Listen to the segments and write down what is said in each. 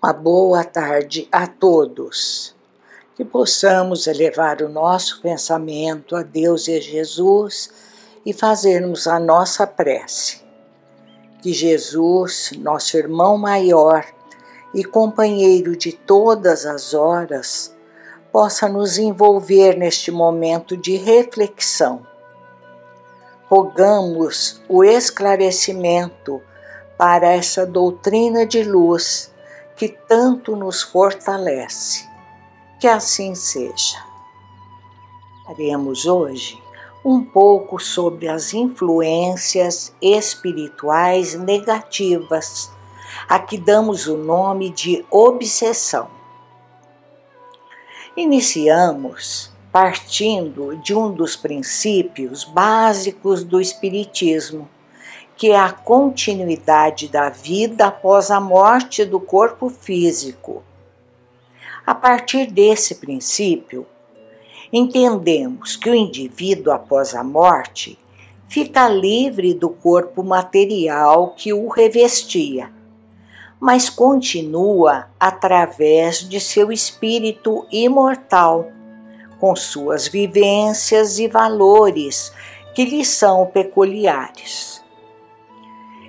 Uma boa tarde a todos. Que possamos elevar o nosso pensamento a Deus e a Jesus e fazermos a nossa prece. Que Jesus, nosso irmão maior e companheiro de todas as horas, possa nos envolver neste momento de reflexão. Rogamos o esclarecimento para essa doutrina de luz que tanto nos fortalece. Que assim seja. Faremos hoje um pouco sobre as influências espirituais negativas, a que damos o nome de obsessão. Iniciamos partindo de um dos princípios básicos do Espiritismo, que é a continuidade da vida após a morte do corpo físico. A partir desse princípio, entendemos que o indivíduo após a morte fica livre do corpo material que o revestia, mas continua através de seu espírito imortal, com suas vivências e valores que lhe são peculiares.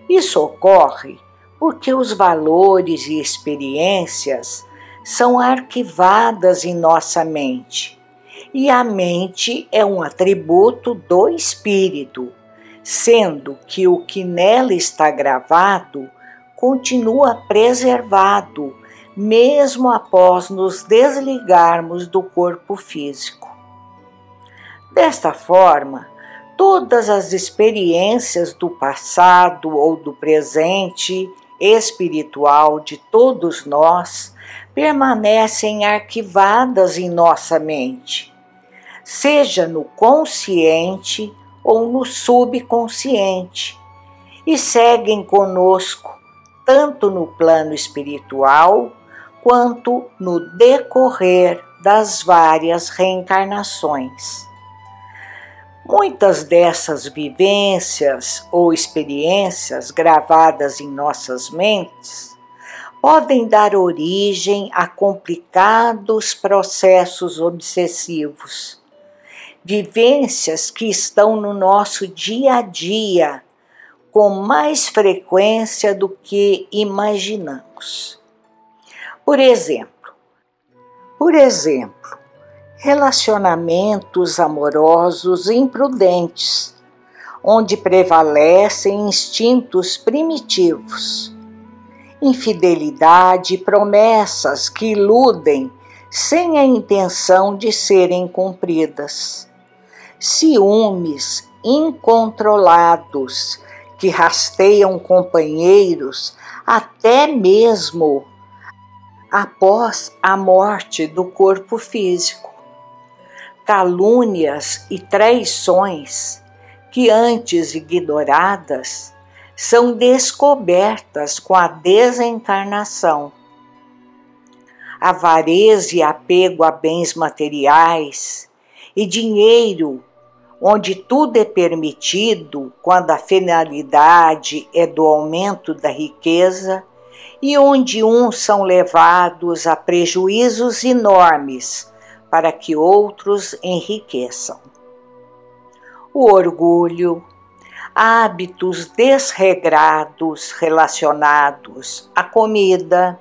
Isso ocorre porque os valores e experiências são arquivadas em nossa mente, e a mente é um atributo do espírito, sendo que o que nela está gravado continua preservado, mesmo após nos desligarmos do corpo físico. Desta forma, todas as experiências do passado ou do presente espiritual de todos nós permanecem arquivadas em nossa mente, seja no consciente ou no subconsciente, e seguem conosco tanto no plano espiritual quanto no decorrer das várias reencarnações. Muitas dessas vivências ou experiências gravadas em nossas mentes podem dar origem a complicados processos obsessivos, vivências que estão no nosso dia a dia com mais frequência do que imaginamos. Por exemplo, relacionamentos amorosos imprudentes, onde prevalecem instintos primitivos, infidelidade e promessas que iludem sem a intenção de serem cumpridas, ciúmes incontrolados que rasteiam companheiros até mesmo após a morte do corpo físico, calúnias e traições que antes ignoradas são descobertas com a desencarnação. Avareza e apego a bens materiais e dinheiro, onde tudo é permitido quando a finalidade é do aumento da riqueza e onde uns são levados a prejuízos enormes para que outros enriqueçam. O orgulho, hábitos desregrados relacionados à comida,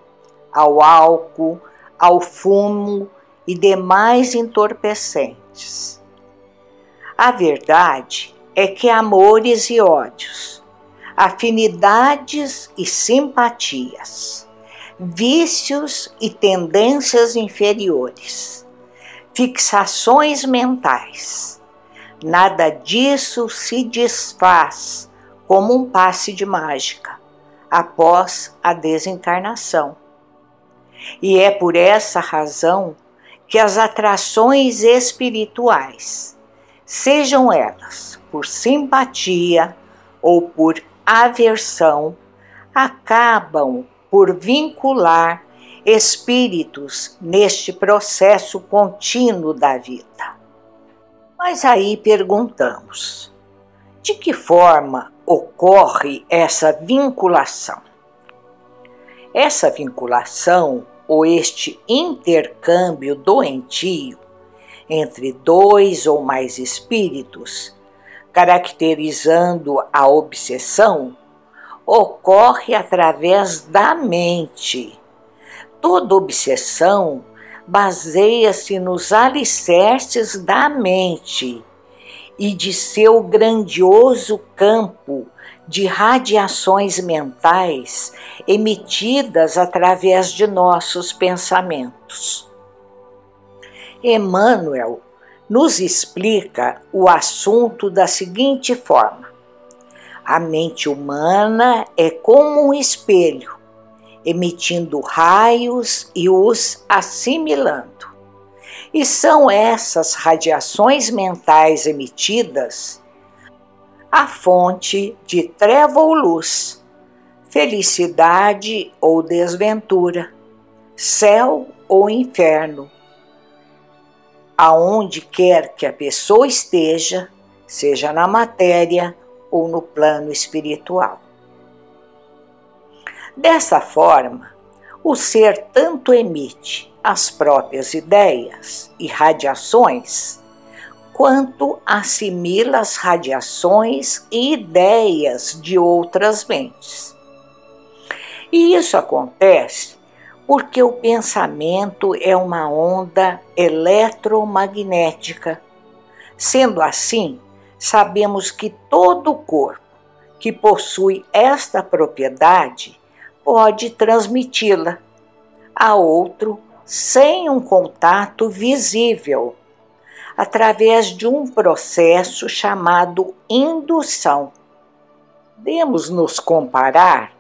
ao álcool, ao fumo e demais entorpecentes. A verdade é que amores e ódios, afinidades e simpatias, vícios e tendências inferiores, fixações mentais, nada disso se desfaz como um passe de mágica após a desencarnação. E é por essa razão que as atrações espirituais, sejam elas por simpatia ou por aversão, acabam por vincular espíritos neste processo contínuo da vida. Mas aí perguntamos, de que forma ocorre essa vinculação? Essa vinculação ou este intercâmbio doentio entre dois ou mais espíritos, caracterizando a obsessão, ocorre através da mente. Toda obsessão baseia-se nos alicerces da mente e de seu grandioso campo de radiações mentais emitidas através de nossos pensamentos. Emmanuel nos explica o assunto da seguinte forma: a mente humana é como um espelho, emitindo raios e os assimilando. E são essas radiações mentais emitidas a fonte de treva ou luz, felicidade ou desventura, céu ou inferno, aonde quer que a pessoa esteja, seja na matéria ou no plano espiritual. Dessa forma, o ser tanto emite as próprias ideias e radiações, quanto assimila as radiações e ideias de outras mentes. E isso acontece porque o pensamento é uma onda eletromagnética. Sendo assim, sabemos que todo corpo que possui esta propriedade pode transmiti-la a outro sem um contato visível, através de um processo chamado indução. Podemos nos comparar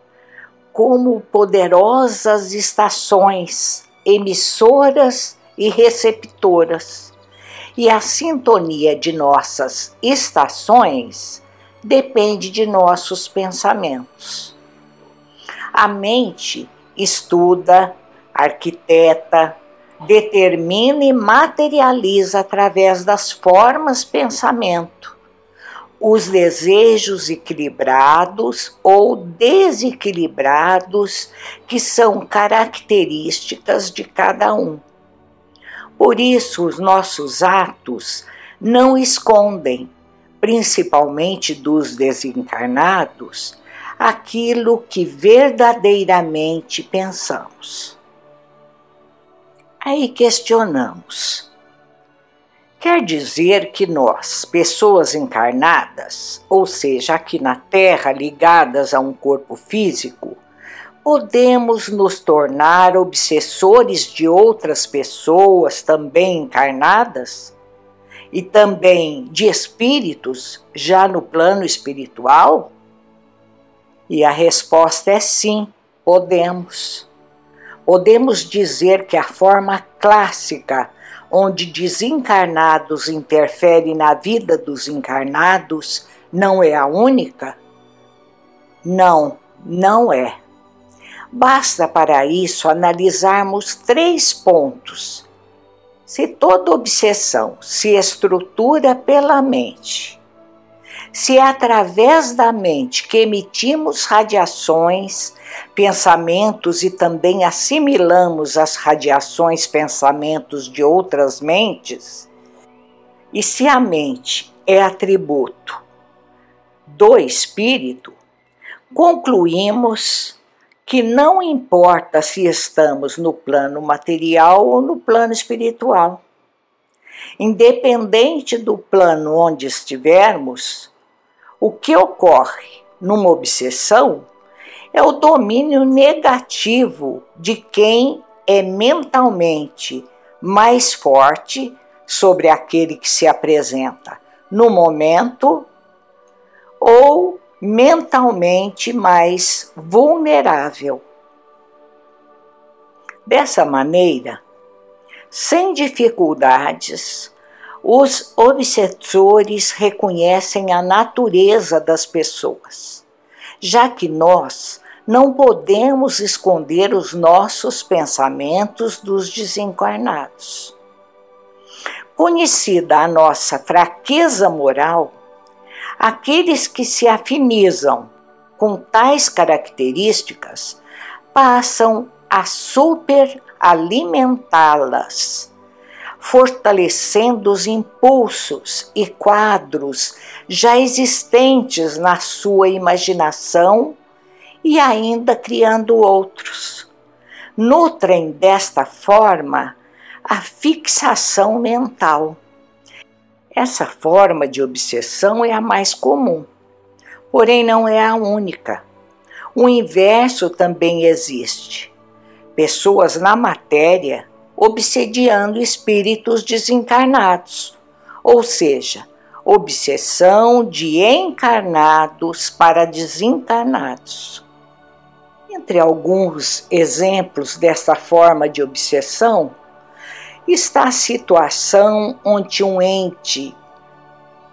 como poderosas estações emissoras e receptoras, e a sintonia de nossas estações depende de nossos pensamentos. A mente estuda, arquiteta, determina e materializa através das formas pensamento os desejos equilibrados ou desequilibrados que são características de cada um. Por isso, os nossos atos não escondem, principalmente dos desencarnados, aquilo que verdadeiramente pensamos. Aí questionamos: quer dizer que nós, pessoas encarnadas, ou seja, aqui na Terra ligadas a um corpo físico, podemos nos tornar obsessores de outras pessoas também encarnadas? E também de espíritos já no plano espiritual? E a resposta é sim, podemos. Podemos dizer que a forma clássica onde desencarnados interferem na vida dos encarnados não é a única? Não, não é. Basta para isso analisarmos 3 pontos. Se toda obsessão se estrutura pela mente, se é através da mente que emitimos radiações, pensamentos e também assimilamos as radiações, pensamentos de outras mentes, e se a mente é atributo do espírito, concluímos que não importa se estamos no plano material ou no plano espiritual. Independente do plano onde estivermos, o que ocorre numa obsessão é o domínio negativo de quem é mentalmente mais forte sobre aquele que se apresenta no momento ou mentalmente mais vulnerável. Dessa maneira, sem dificuldades, os obsessores reconhecem a natureza das pessoas, já que nós não podemos esconder os nossos pensamentos dos desencarnados. Conhecida a nossa fraqueza moral, aqueles que se afinizam com tais características passam a superalimentá-las, fortalecendo os impulsos e quadros já existentes na sua imaginação e ainda criando outros. Nutrem desta forma a fixação mental. Essa forma de obsessão é a mais comum, porém não é a única. O inverso também existe. Pessoas na matéria obsediando espíritos desencarnados, ou seja, obsessão de encarnados para desencarnados. Entre alguns exemplos dessa forma de obsessão está a situação onde um ente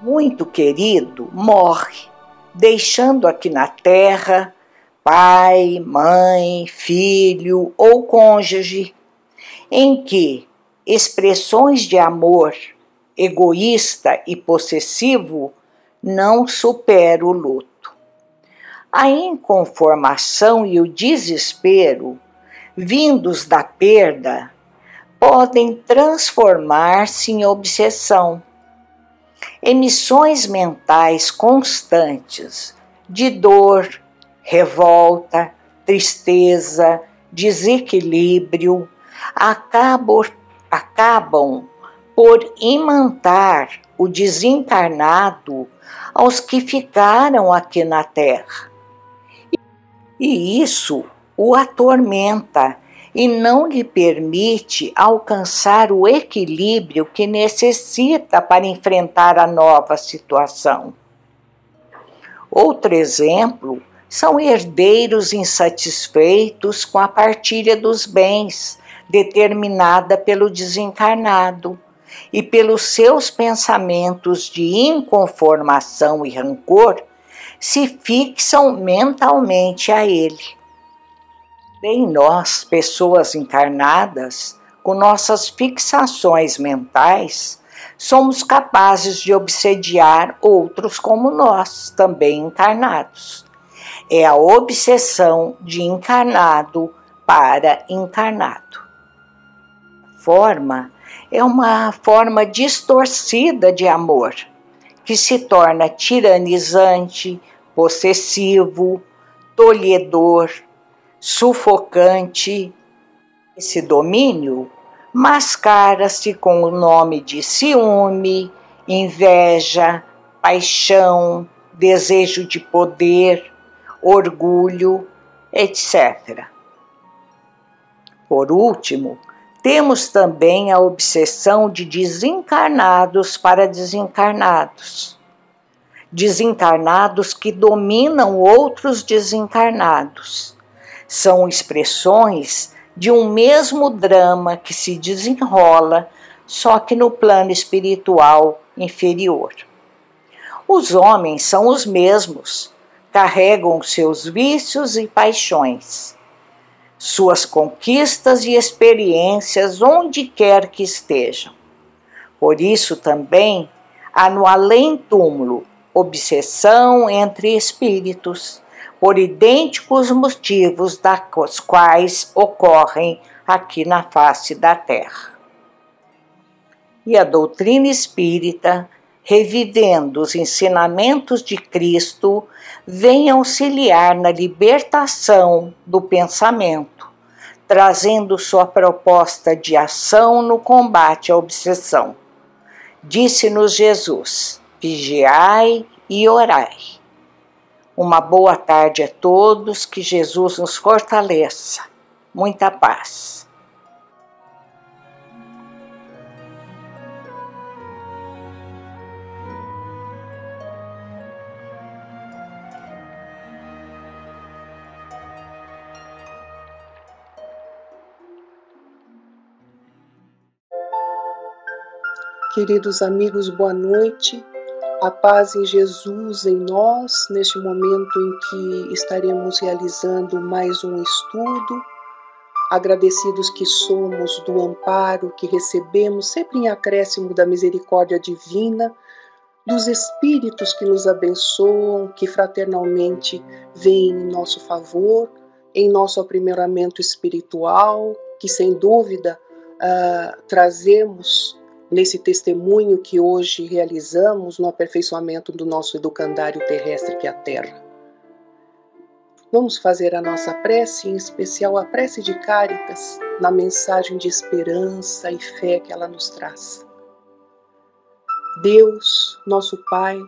muito querido morre, deixando aqui na Terra pai, mãe, filho ou cônjuge, em que expressões de amor egoísta e possessivo não superam o luto. A inconformação e o desespero, vindos da perda, podem transformar-se em obsessão. Emissões mentais constantes de dor, revolta, tristeza, desequilíbrio, acabam por imantar o desencarnado aos que ficaram aqui na Terra. E isso o atormenta e não lhe permite alcançar o equilíbrio que necessita para enfrentar a nova situação. Outro exemplo são herdeiros insatisfeitos com a partilha dos bens determinada pelo desencarnado e pelos seus pensamentos de inconformação e rancor se fixam mentalmente a ele. Em nós, pessoas encarnadas, com nossas fixações mentais, somos capazes de obsediar outros como nós, também encarnados. É a obsessão de encarnado para encarnado. Forma é uma forma distorcida de amor, que se torna tiranizante, possessivo, tolhedor, sufocante. Esse domínio mascara-se com o nome de ciúme, inveja, paixão, desejo de poder, orgulho, etc. Por último, temos também a obsessão de desencarnados para desencarnados. Desencarnados que dominam outros desencarnados. São expressões de um mesmo drama que se desenrola, só que no plano espiritual inferior. Os homens são os mesmos, carregam seus vícios e paixões, suas conquistas e experiências onde quer que estejam. Por isso também há no além-túmulo obsessão entre espíritos, por idênticos motivos dos quais ocorrem aqui na face da Terra. E a doutrina espírita, revivendo os ensinamentos de Cristo, vem auxiliar na libertação do pensamento, trazendo sua proposta de ação no combate à obsessão. Disse-nos Jesus: vigiai e orai. Uma boa tarde a todos, que Jesus nos fortaleça. Muita paz. Queridos amigos, boa noite. A paz em Jesus em nós, neste momento em que estaremos realizando mais um estudo. Agradecidos que somos do amparo que recebemos, sempre em acréscimo da misericórdia divina, dos espíritos que nos abençoam, que fraternalmente vêm em nosso favor, em nosso aprimoramento espiritual, que sem dúvida trazemos nesse testemunho que hoje realizamos no aperfeiçoamento do nosso educandário terrestre, que é a Terra. Vamos fazer a nossa prece, em especial a prece de Cáritas, na mensagem de esperança e fé que ela nos traz. Deus, nosso Pai,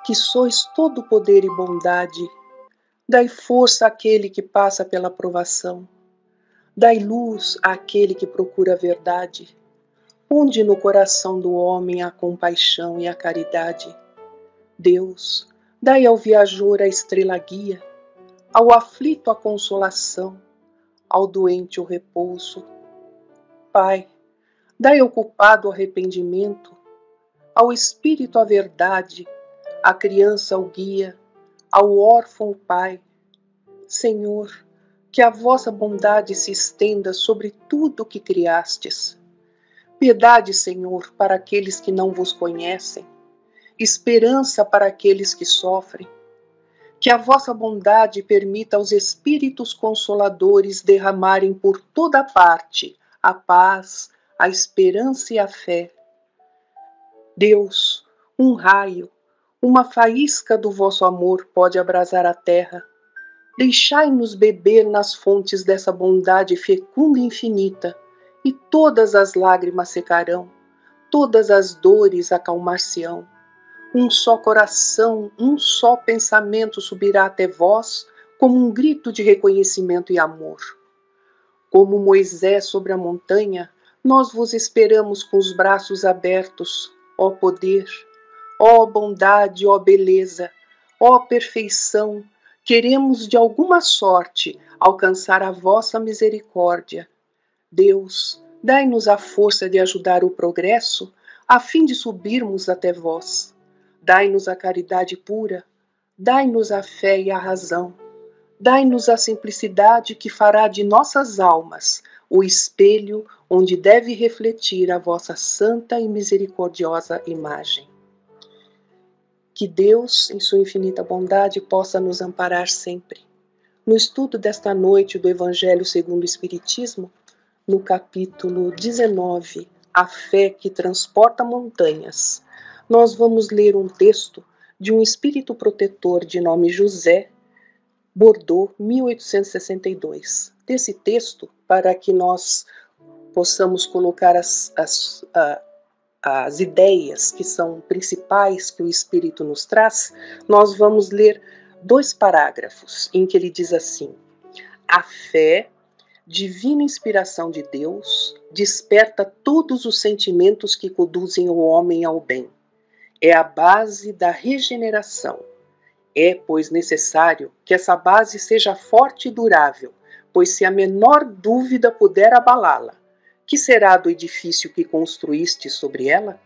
que sois todo poder e bondade, dai força àquele que passa pela provação, dai luz àquele que procura a verdade, ponde no coração do homem a compaixão e a caridade. Deus, dai ao viajor a estrela guia, ao aflito a consolação, ao doente o repouso. Pai, dai ao culpado o arrependimento, ao espírito a verdade, à criança o guia, ao órfão o Pai. Senhor, que a vossa bondade se estenda sobre tudo o que criastes. Piedade, Senhor, para aqueles que não vos conhecem, esperança para aqueles que sofrem. Que a vossa bondade permita aos Espíritos Consoladores derramarem por toda parte a paz, a esperança e a fé. Deus, um raio, uma faísca do vosso amor pode abrasar a terra. Deixai-nos beber nas fontes dessa bondade fecunda e infinita, e todas as lágrimas secarão, todas as dores acalmar-se-ão. Um só coração, um só pensamento subirá até vós, como um grito de reconhecimento e amor. Como Moisés sobre a montanha, nós vos esperamos com os braços abertos, ó poder, ó bondade, ó beleza, ó perfeição. Queremos de alguma sorte alcançar a vossa misericórdia. Deus, dai-nos a força de ajudar o progresso, a fim de subirmos até vós. Dai-nos a caridade pura, dai-nos a fé e a razão, dai-nos a simplicidade que fará de nossas almas o espelho onde deve refletir a vossa santa e misericordiosa imagem. Que Deus, em sua infinita bondade, possa nos amparar sempre. No estudo desta noite do Evangelho segundo o Espiritismo, no capítulo 19, A Fé que Transporta Montanhas, nós vamos ler um texto de um espírito protetor de nome José, Bordeaux, 1862. Desse texto, para que nós possamos colocar as ideias que são principais que o Espírito nos traz, nós vamos ler 2 parágrafos em que ele diz assim: a fé, divina inspiração de Deus, desperta todos os sentimentos que conduzem o homem ao bem. É a base da regeneração. É, pois, necessário que essa base seja forte e durável, pois se a menor dúvida puder abalá-la, que será do edifício que construíste sobre ela?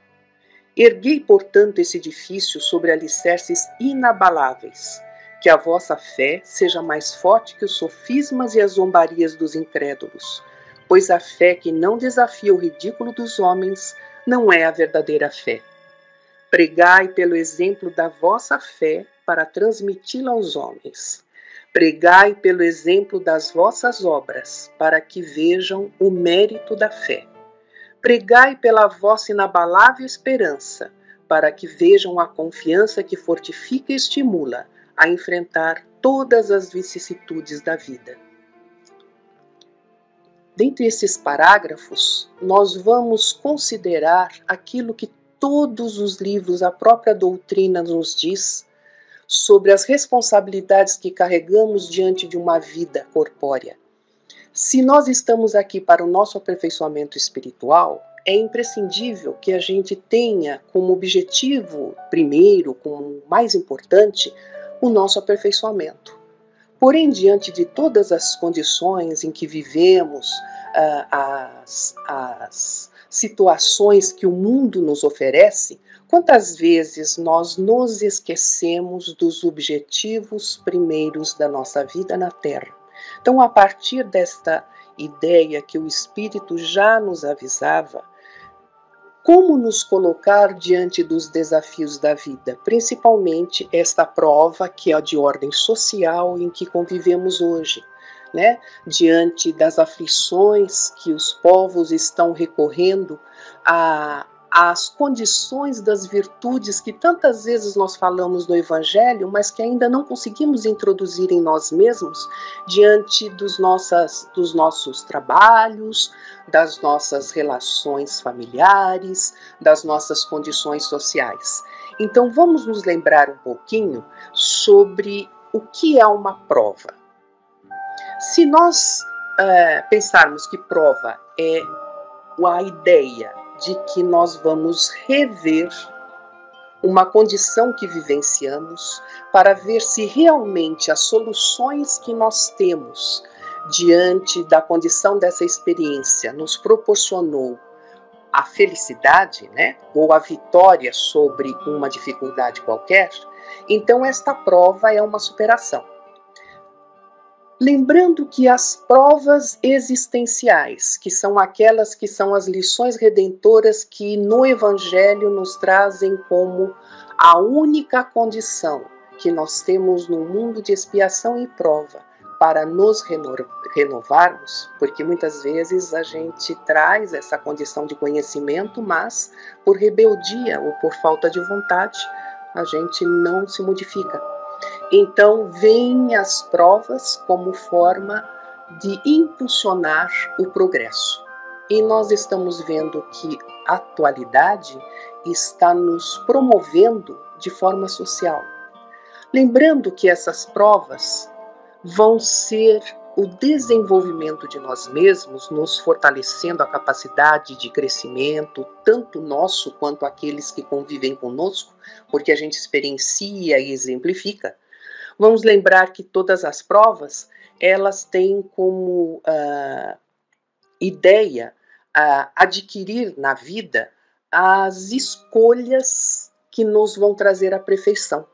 Erguei, portanto, esse edifício sobre alicerces inabaláveis, que a vossa fé seja mais forte que os sofismas e as zombarias dos incrédulos, pois a fé que não desafia o ridículo dos homens não é a verdadeira fé. Pregai pelo exemplo da vossa fé para transmiti-la aos homens. Pregai pelo exemplo das vossas obras, para que vejam o mérito da fé. Pregai pela vossa inabalável esperança, para que vejam a confiança que fortifica e estimula a enfrentar todas as vicissitudes da vida. Dentre esses parágrafos, nós vamos considerar aquilo que todos os livros, a própria doutrina nos diz sobre as responsabilidades que carregamos diante de uma vida corpórea. Se nós estamos aqui para o nosso aperfeiçoamento espiritual, é imprescindível que a gente tenha como objetivo primeiro, como mais importante, o nosso aperfeiçoamento. Porém, diante de todas as condições em que vivemos, as situações que o mundo nos oferece, quantas vezes nós nos esquecemos dos objetivos primeiros da nossa vida na Terra? Então, a partir desta ideia que o Espírito já nos avisava, como nos colocar diante dos desafios da vida, principalmente esta prova que é de ordem social em que convivemos hoje, né, diante das aflições que os povos estão recorrendo às condições das virtudes que tantas vezes nós falamos no Evangelho, mas que ainda não conseguimos introduzir em nós mesmos diante dos nossos trabalhos, das nossas relações familiares, das nossas condições sociais. Então vamos nos lembrar um pouquinho sobre o que é uma prova. Se nós pensarmos que prova é a ideia de que nós vamos rever uma condição que vivenciamos para ver se realmente as soluções que nós temos diante da condição dessa experiência nos proporcionou a felicidade, né, ou a vitória sobre uma dificuldade qualquer, então esta prova é uma superação. Lembrando que as provas existenciais, que são aquelas que são as lições redentoras que no Evangelho nos trazem como a única condição que nós temos no mundo de expiação e prova para nos renovarmos, porque muitas vezes a gente traz essa condição de conhecimento, mas por rebeldia ou por falta de vontade, a gente não se modifica. Então, vêm as provas como forma de impulsionar o progresso. E nós estamos vendo que a atualidade está nos promovendo de forma social. Lembrando que essas provas vão ser o desenvolvimento de nós mesmos, nos fortalecendo a capacidade de crescimento, tanto nosso quanto aqueles que convivem conosco, porque a gente experiencia e exemplifica. Vamos lembrar que todas as provas, elas têm como ideia adquirir na vida as escolhas que nos vão trazer a perfeição.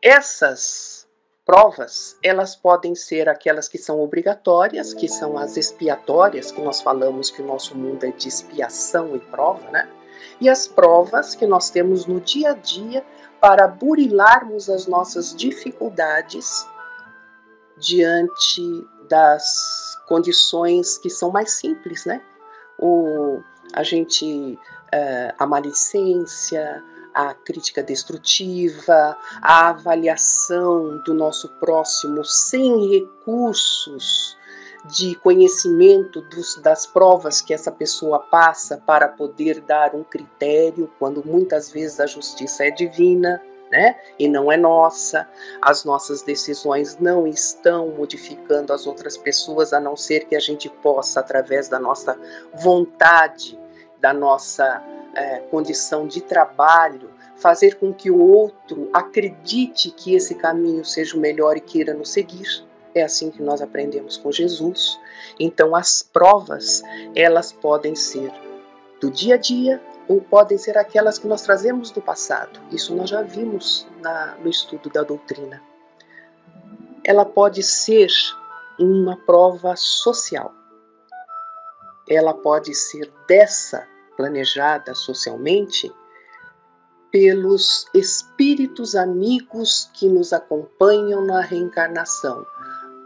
Essas provas, elas podem ser aquelas que são obrigatórias, que são as expiatórias, que nós falamos que o nosso mundo é de expiação e prova, né? E as provas que nós temos no dia a dia para burilarmos as nossas dificuldades diante das condições que são mais simples, né? A maledicência, a crítica destrutiva, a avaliação do nosso próximo sem recursos de conhecimento das provas que essa pessoa passa para poder dar um critério, quando muitas vezes a justiça é divina, né? E não é nossa. As nossas decisões não estão modificando as outras pessoas, a não ser que a gente possa, através da nossa vontade, da nossa condição de trabalho, fazer com que o outro acredite que esse caminho seja o melhor e queira nos seguir. É assim que nós aprendemos com Jesus. Então as provas, elas podem ser do dia a dia ou podem ser aquelas que nós trazemos do passado. Isso nós já vimos no estudo da doutrina. Ela pode ser uma prova social. Ela pode ser planejada socialmente pelos espíritos amigos que nos acompanham na reencarnação,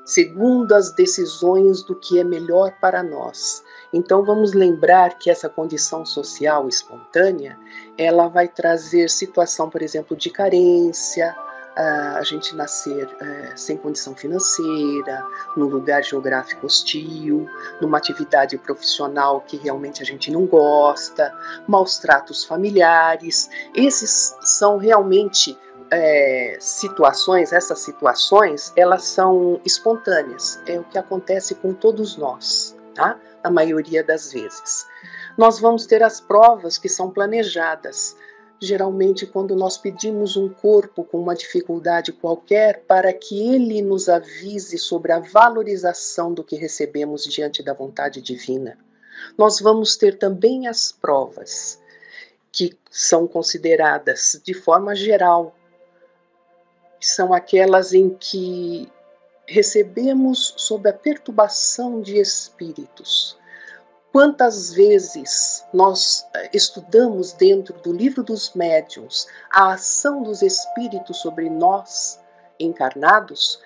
segundo as decisões do que é melhor para nós. Então vamos lembrar que essa condição social espontânea, ela vai trazer situação, por exemplo, de carência, a gente nascer sem condição financeira, num lugar geográfico hostil, numa atividade profissional que realmente a gente não gosta, maus tratos familiares. Esses são realmente essas situações, elas são espontâneas, é o que acontece com todos nós, tá? A maioria das vezes. Nós vamos ter as provas que são planejadas, geralmente quando nós pedimos um corpo com uma dificuldade qualquer para que ele nos avise sobre a valorização do que recebemos diante da vontade divina. Nós vamos ter também as provas que são consideradas de forma geral, são aquelas em que recebemos sob a perturbação de espíritos. Quantas vezes nós estudamos dentro do livro dos médiuns a ação dos espíritos sobre nós encarnados,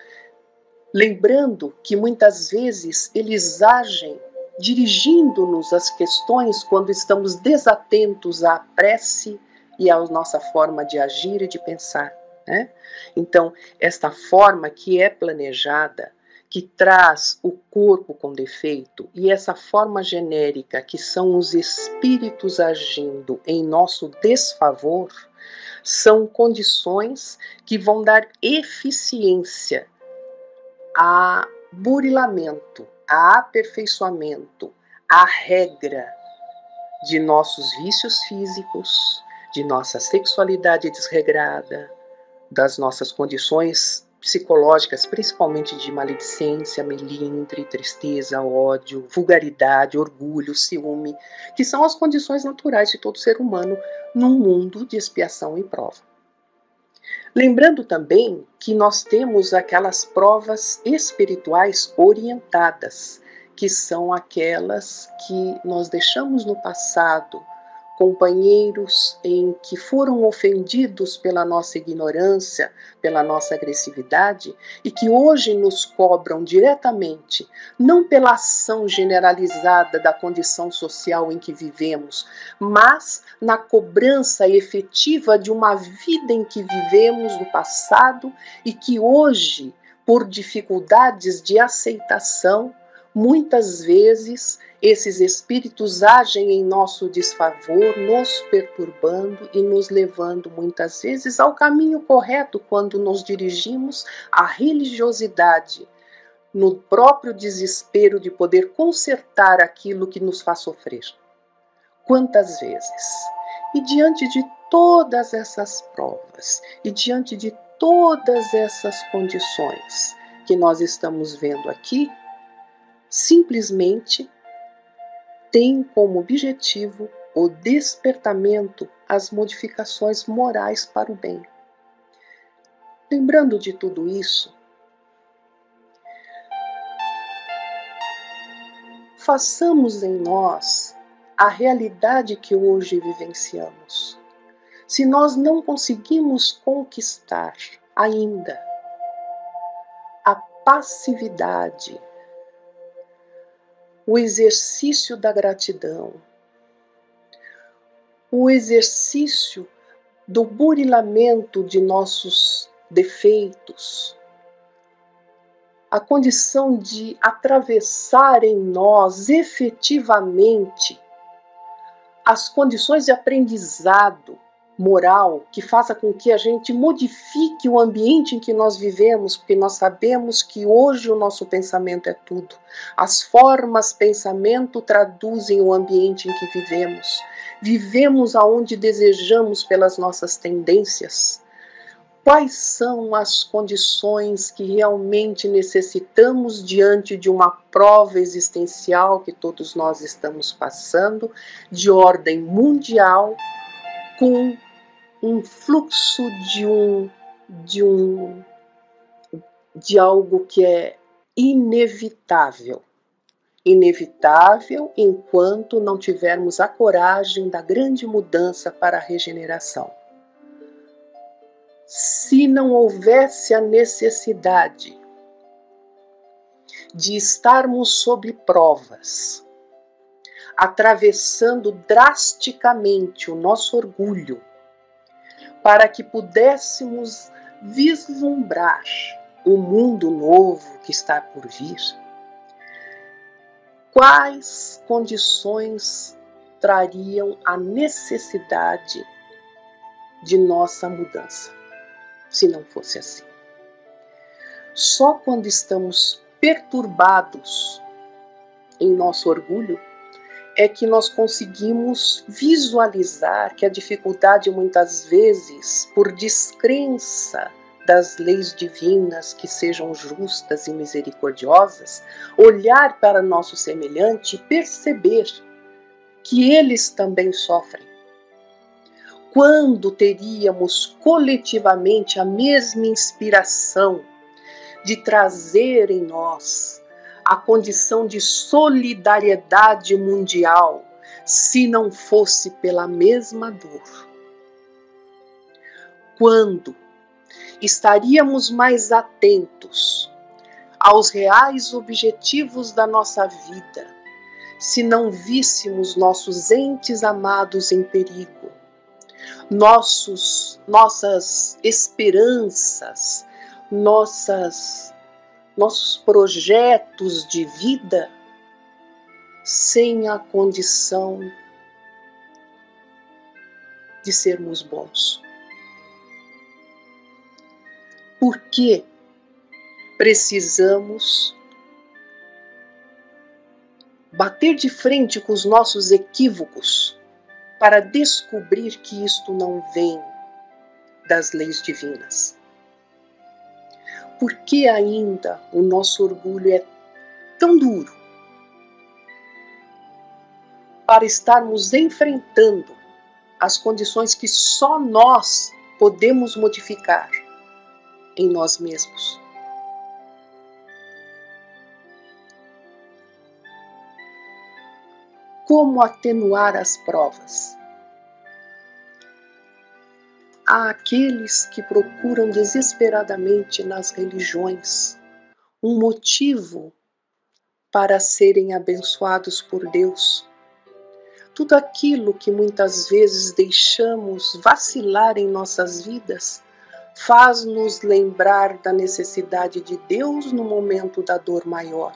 lembrando que muitas vezes eles agem dirigindo-nos às questões quando estamos desatentos à prece e à nossa forma de agir e de pensar, né? Então, esta forma que é planejada, que traz o corpo com defeito, e essa forma genérica, que são os espíritos agindo em nosso desfavor, são condições que vão dar eficiência a burilamento, a aperfeiçoamento, a regra de nossos vícios físicos, de nossa sexualidade desregrada, das nossas condições psicológicas, principalmente de maledicência, melindre, tristeza, ódio, vulgaridade, orgulho, ciúme, que são as condições naturais de todo ser humano num mundo de expiação e prova. Lembrando também que nós temos aquelas provas espirituais orientadas, que são aquelas que nós deixamos no passado, companheiros em que foram ofendidos pela nossa ignorância, pela nossa agressividade, e que hoje nos cobram diretamente, não pela ação generalizada da condição social em que vivemos, mas na cobrança efetiva de uma vida em que vivemos no passado e que hoje, por dificuldades de aceitação, muitas vezes esses espíritos agem em nosso desfavor, nos perturbando e nos levando muitas vezes ao caminho correto quando nos dirigimos à religiosidade, no próprio desespero de poder consertar aquilo que nos faz sofrer. Quantas vezes? E diante de todas essas provas, e diante de todas essas condições que nós estamos vendo aqui, simplesmente tem como objetivo o despertamento às modificações morais para o bem. Lembrando de tudo isso, façamos em nós a realidade que hoje vivenciamos. Se nós não conseguimos conquistar ainda a passividade, o exercício da gratidão, o exercício do burilamento de nossos defeitos, a condição de atravessar em nós efetivamente as condições de aprendizado moral que faça com que a gente modifique o ambiente em que nós vivemos, porque nós sabemos que hoje o nosso pensamento é tudo. As formas pensamento traduzem o ambiente em que vivemos. Vivemos aonde desejamos pelas nossas tendências. Quais são as condições que realmente necessitamos diante de uma prova existencial que todos nós estamos passando, de ordem mundial, com um fluxo de algo que é inevitável. Inevitável enquanto não tivermos a coragem da grande mudança para a regeneração. Se não houvesse a necessidade de estarmos sob provas, atravessando drasticamente o nosso orgulho, para que pudéssemos vislumbrar o mundo novo que está por vir, quais condições trariam a necessidade de nossa mudança, se não fosse assim? Só quando estamos perturbados em nosso orgulho é que nós conseguimos visualizar que a dificuldade muitas vezes, por descrença das leis divinas que sejam justas e misericordiosas, olhar para nosso semelhante e perceber que eles também sofrem. Quando teríamos coletivamente a mesma inspiração de trazer em nós a condição de solidariedade mundial, se não fosse pela mesma dor? Quando estaríamos mais atentos aos reais objetivos da nossa vida, se não víssemos nossos entes amados em perigo, nossas esperanças, nossos projetos de vida, sem a condição de sermos bons. Por que precisamos bater de frente com os nossos equívocos para descobrir que isto não vem das leis divinas? Por que ainda o nosso orgulho é tão duro para estarmos enfrentando as condições que só nós podemos modificar em nós mesmos? Como atenuar as provas? Há aqueles que procuram desesperadamente nas religiões um motivo para serem abençoados por Deus. Tudo aquilo que muitas vezes deixamos vacilar em nossas vidas faz-nos lembrar da necessidade de Deus no momento da dor maior.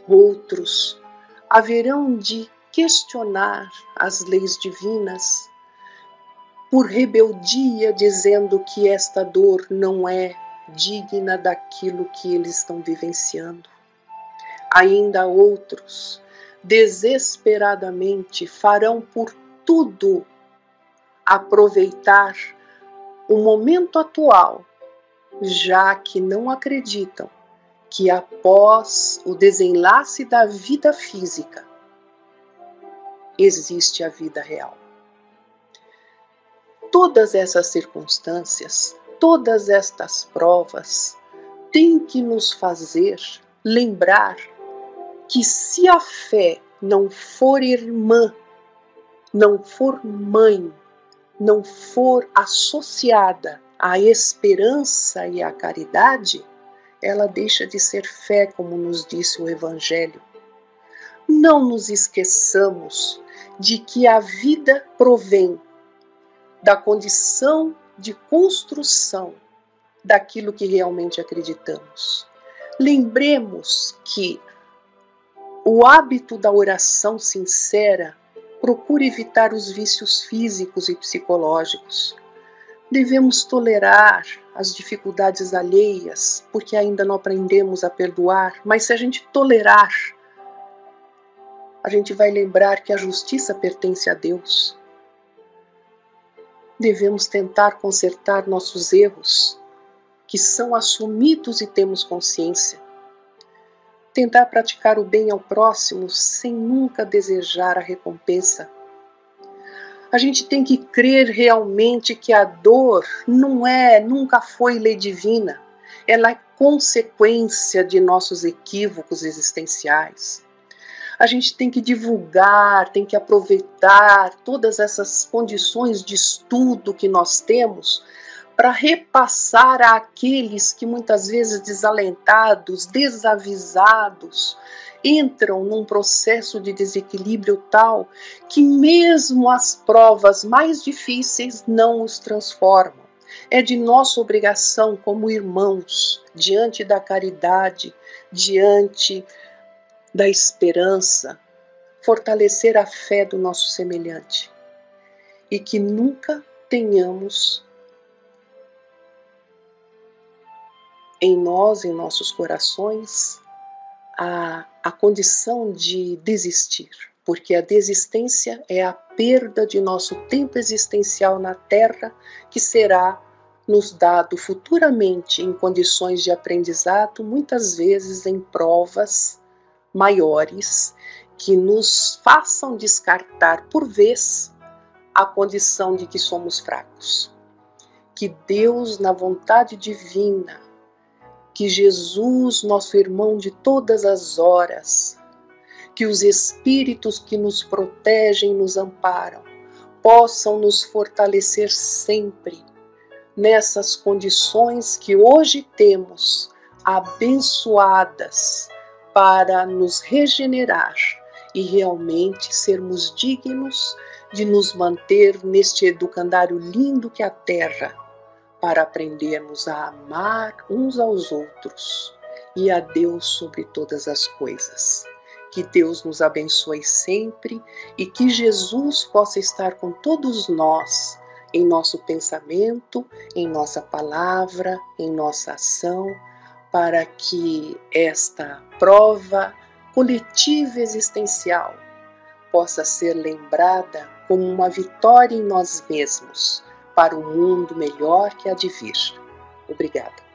Outros haverão de questionar as leis divinas por rebeldia, dizendo que esta dor não é digna daquilo que eles estão vivenciando. Ainda outros desesperadamente farão por tudo aproveitar o momento atual, já que não acreditam que após o desenlace da vida física existe a vida real. Todas essas circunstâncias, todas estas provas têm que nos fazer lembrar que se a fé não for irmã, não for mãe, não for associada à esperança e à caridade, ela deixa de ser fé, como nos disse o Evangelho. Não nos esqueçamos de que a vida provém da condição de construção daquilo que realmente acreditamos. Lembremos que o hábito da oração sincera procura evitar os vícios físicos e psicológicos. Devemos tolerar as dificuldades alheias, porque ainda não aprendemos a perdoar, mas se a gente tolerar, a gente vai lembrar que a justiça pertence a Deus. Devemos tentar consertar nossos erros, que são assumidos e temos consciência. Tentar praticar o bem ao próximo sem nunca desejar a recompensa. A gente tem que crer realmente que a dor nunca foi lei divina. Ela é consequência de nossos equívocos existenciais. A gente tem que divulgar, tem que aproveitar todas essas condições de estudo que nós temos para repassar àqueles que muitas vezes desalentados, desavisados, entram num processo de desequilíbrio tal que mesmo as provas mais difíceis não os transformam. É de nossa obrigação como irmãos, diante da caridade, diante da esperança, fortalecer a fé do nosso semelhante e que nunca tenhamos em nós, em nossos corações, a condição de desistir, porque a desistência é a perda de nosso tempo existencial na Terra, que será nos dado futuramente em condições de aprendizado, muitas vezes em provas maiores, que nos façam descartar por vez a condição de que somos fracos. Que Deus, na vontade divina, que Jesus, nosso irmão de todas as horas, que os espíritos que nos protegem e nos amparam, possam nos fortalecer sempre nessas condições que hoje temos abençoadas para nos regenerar e realmente sermos dignos de nos manter neste educandário lindo que é a Terra, para aprendermos a amar uns aos outros e a Deus sobre todas as coisas. Que Deus nos abençoe sempre e que Jesus possa estar com todos nós, em nosso pensamento, em nossa palavra, em nossa ação, para que esta prova coletiva existencial possa ser lembrada como uma vitória em nós mesmos, para um mundo melhor que há de vir. Obrigada.